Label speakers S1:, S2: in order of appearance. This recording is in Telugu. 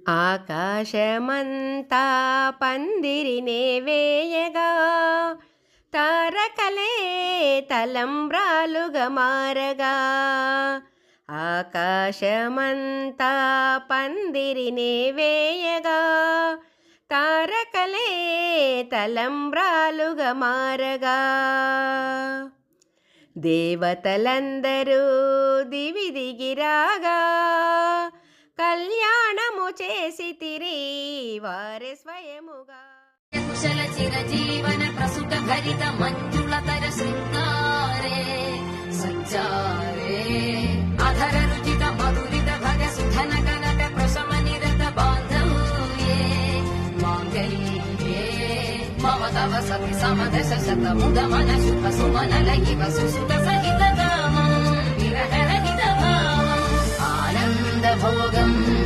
S1: ఆకాశమంతా పందిరినే వేయగా తారకలే తలంబ్రాలుగా మారగా. ఆకాశమంతా పందిరినే వేయగా తారకలే తలంబ్రాలుగా మారగా. దేవతలందరూ దివి దిగిరాగా కళ్యాణము చేసితిరి వారే స్వయముగా.
S2: కుశల చిరజీవన ప్రసుత భరిత మంజుళతర శృంగారే సంచారే అధర రుచిత మధురిత భగ సుధన కనక ప్రశమ నిరత బాంధవ్యే మాంగళ్యే మమ తవ సతి సమదశ శత ముద మన శుభ సుమన లయివ సుసుత సహిత కామం విరహ రహిత భావం ఆనంద భోగం.